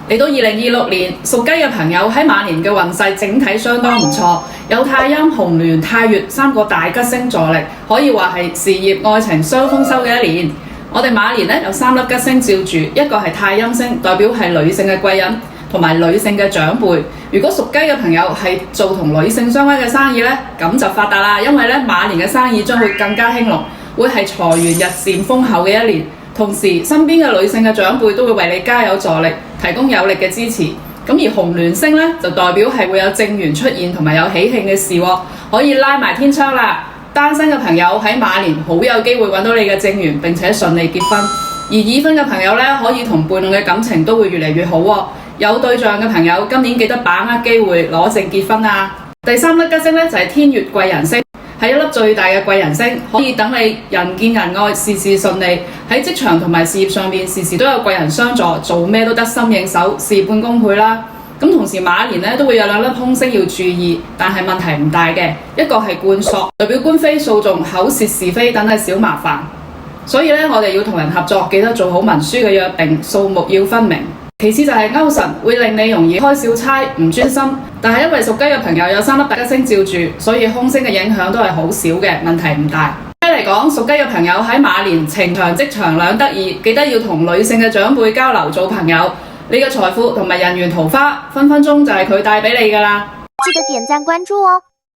嚟到2026年，屬雞嘅朋友喺馬年嘅運勢整體相當唔錯，有太陰、紅鸞、太月三個大吉星助力，可以話係事業愛情雙豐收嘅一年。我哋馬年呢有3粒吉星照住，一個係太陰星，代表係女性嘅貴人同埋女性嘅長輩。如果屬雞嘅朋友係做同女性相關嘅生意呢，咁就發達啦，因為呢馬年嘅生意將會更加興隆，會係財源日漸豐厚嘅一年。同時，身邊嘅女性嘅長輩都會為你加油助力，提供有力嘅支持。咁而紅鸞星呢，就代表係會有正緣出現同埋有喜慶嘅事喎，可以拉埋天窗啦。單身嘅朋友喺馬年好有機會揾到你嘅正緣，並且順利結婚。而已婚嘅朋友呢，可以同伴侶嘅感情都會越嚟越好喎。有對象嘅朋友，今年記得把握機會攞證結婚啊！第3粒吉星呢，就係天月貴人星。係一粒最大嘅貴人星，可以等你人見人愛，事事順利。喺職場同埋事業上面，時時都有貴人相助，做咩都得心應手，事半功倍啦。咁同時馬年呢都會有2粒凶星要注意，但係問題唔大嘅。一個係貫索，代表官非訴訟、口舌是非等嘅小麻煩。所以呢，我哋要同人合作，記得做好文書嘅約定，數目要分明。其次就係勾神，會令你容易開小差，唔專心。但係因為屬雞嘅朋友有3粒大吉星照住，所以凶星嘅影響都係好少嘅，問題唔大。總體嚟講，屬雞嘅朋友喺馬年情場職場兩得意，記得要同女性嘅長輩交流做朋友。你嘅財富同埋人緣桃花，分分鐘就係佢帶俾你㗎啦。記得點讚關注哦。